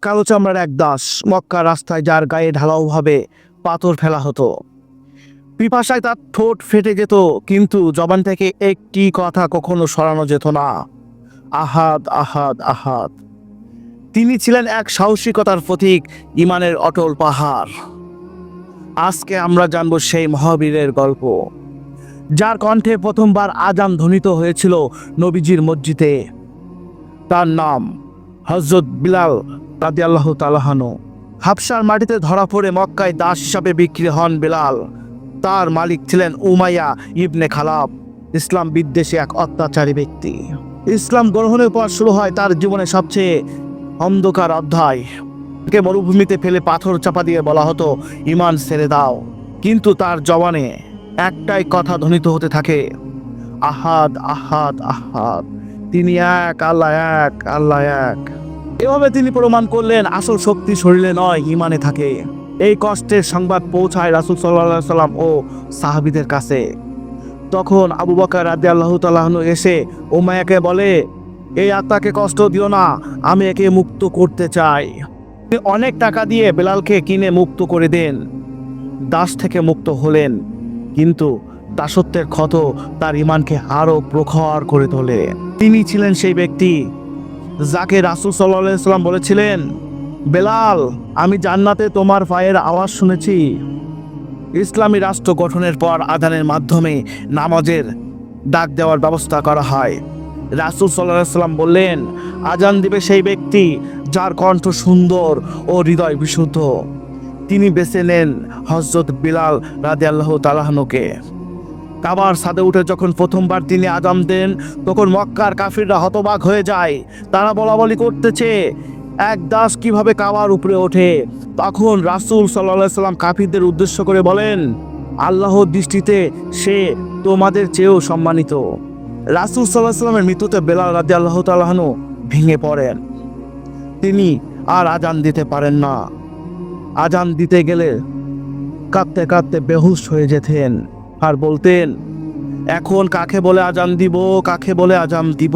কালো চামড়ার এক দাস, মক্কা রাস্তায় যার গায়ে ঢালাওভাবে পাথর ফেলা হতো। পিপাসায় তার ঠোঁট ফেটে যেত, কিন্তু জবান থেকে একটি কথা কখনো সরানো যেত না। আহাদ, আহাদ, আহাদ। তিনি ছিলেন এক সাহসিকতার প্রতীক, ইমানের অটল পাহাড়। আজকে আমরা জানব সেই মহাবীরের গল্প, যার কণ্ঠে প্রথমবার আজান ধ্বনিত হয়েছিল নবীজির মসজিদে। তার নাম হযরত বিলাল রাদিয়াল্লাহু তাআলা আনহু। হাবশার মাটিতে ধরা পড়ে মক্কায় দাস হিসাবে বিক্রি হন বিলাল। তার মালিক ছিলেন উমাইয়া ইবনে খালাব, ইসলাম বিদ্বেষী এক অত্যাচারী ব্যক্তি। ইসলাম গ্রহণের পর শুরু হয় তার জীবনের সবচেয়ে অন্ধকার অধ্যায়। তাকে মরুভূমিতে ফেলে পাথর চাপা দিয়ে বলা হতো, ঈমান ছেড়ে দাও। কিন্তু তার জবানে একটাই কথা ধ্বনিত হতে থাকে, আহাদ, আহাদ, আহাদ। তিনি এক, আল্লাহ এক, আল্লাহ এক। এভাবে তিনি প্রমাণ করলেন আসল শক্তি শরীরে নয়, ঈমানে থাকে। এই কষ্টের সংবাদ পৌঁছায় রাসূল সাল্লাল্লাহু আলাইহি সাল্লাম ও সাহাবীদের কাছে। তখন আবু বকর রাদিয়াল্লাহু তাআলা আনহু এসে উমাইয়াকে বলে, এই আত্মাকে কষ্ট দিও না, আমি একে মুক্ত করতে চাই। তিনি অনেক টাকা দিয়ে বেলালকে কিনে মুক্ত করে দেন। দাস থেকে মুক্ত হলেন, কিন্তু দাসত্বের ক্ষত তার ঈমানকে আরো প্রখর করে তোলে। তিনি ছিলেন সেই ব্যক্তি যাকে রাসূল সাল্লাল্লাহু আলাইহি সাল্লাম বলেছিলেন, বেলাল, আমি জান্নাতে তোমার পায়ের আওয়াজ শুনেছি। ইসলামী রাষ্ট্র গঠনের পর আযানের মাধ্যমে নামাজের ডাক দেওয়ার ব্যবস্থা করা হয়। রাসূল সাল্লাল্লাহু আলাইহি সাল্লাম বললেন, আযান দিবে সেই ব্যক্তি যার কণ্ঠ সুন্দর ও হৃদয় বিশুদ্ধ। তিনি বেছে নেন হযরত বিলাল রাদিয়াল্লাহু তাআলা আনহুকে। কাবার ছাদে উঠে যখন প্রথমবার তিনি আযান দেন, তখন মক্কার কাফিররা হতবাক হয়ে যায়। তারা বলাবলি করতেছে, এক দাস কিভাবে কাবার উপরে ওঠে। তখন রাসূল সাল্লাল্লাহু আলাইহি সাল্লাম কাফিরদের উদ্দেশ্য করে বলেন, আল্লাহর দৃষ্টিতে সে তোমাদের চেয়েও সম্মানিত। রাসূল সাল্লাল্লাহু আলাইহি সাল্লামের মৃত্যুতে বেলাল রাদিয়াল্লাহু তাআলা আনহু ভেঙে পড়েন। তিনি আর আযান দিতে পারেন না। আযান দিতে গেলে কাঁদতে কাঁদতে বেহুশ হয়ে যেতেন আর বলতেন, এখন কাকে বলে আযান দিব, কাকে বলে আযান দিব।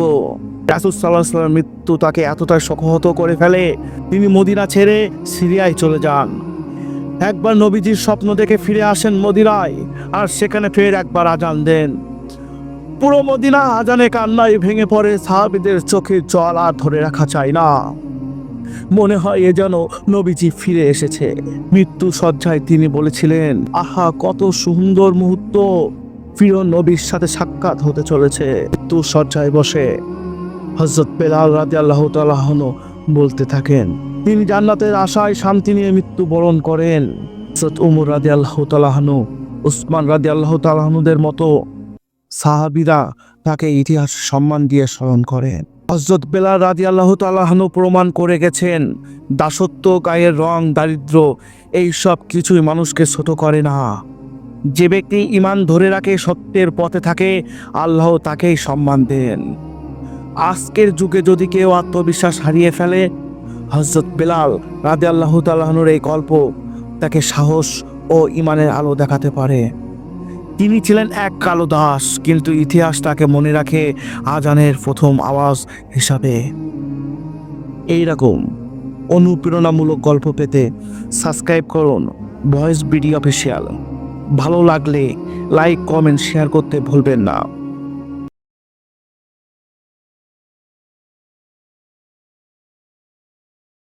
রাসূল সাল্লাল্লাহু আলাইহি ওয়াসাল্লামের মৃত্যু তাকে এতটাই শোকাহত করে ফেলে, তিনি মদিনা ছেড়ে সিরিয়ায় চলে যান। একবার নবীজির স্বপ্ন দেখে ফিরে আসেন মদিনায়, আর সেখানে ফের একবার আযান দেন। পুরো মদিনা আযানে কান্নায় ভেঙে পড়ে। সাহাবীদের চোখে জল আর ধরে রাখা যায় না। মনে হয় এ যেন নবীজি ফিরে এসেছে। মৃত্যু শয্যায় তিনি বলেছিলেন, আহা কত সুন্দর মুহূর্ত, প্রিয় নবীর সাথে সাক্ষাৎ হতে চলেছে। মৃত্যু শয্যায় বসে হযরত বেলাল রাদিয়াল্লাহু তাআলা আনহু বলতে থাকেন, তিনি জান্নাতের আশায় শান্তি নিয়ে মৃত্যুবরণ করেন। হযরত ওমর রাদিয়াল্লাহু তাআলা আনহু, উসমান রাদিয়াল্লাহু তাআলা আনহুদের মতো সাহাবীরা তাকে ইতিহাস সম্মান দিয়ে স্মরণ করেন। হযরত বেলাল রাদিয়াল্লাহু তাআলা আনহু প্রমাণ করে গেছেন, দাসত্ব, গায়ের রং, দারিদ্র্য, এই সব কিছুই মানুষকে ছোট করে না। যে ব্যক্তি ঈমান ধরে রাখে, সত্যের পথে থাকে, আল্লাহ তাকেই সম্মান দেন। আজকের যুগে যদি কেউ আত্মবিশ্বাস হারিয়ে ফেলে, হযরত বেলাল রাদিয়াল্লাহু তাআলা আনহুর এই গল্প তাকে সাহস ও ঈমানের আলো দেখাতে পারে। তিনি ছিলেন এক কালো দাস, কিন্তু ইতিহাস তাকে মনে রাখে আযানের প্রথম আওয়াজ হিসাবে। এইরকম অনুপ্রেরণামূলক গল্প পেতে সাবস্ক্রাইব করুন ভয়েস বিডি অফিসিয়াল। ভালো লাগলে লাইক, কমেন্ট, শেয়ার করতে ভুলবেন না।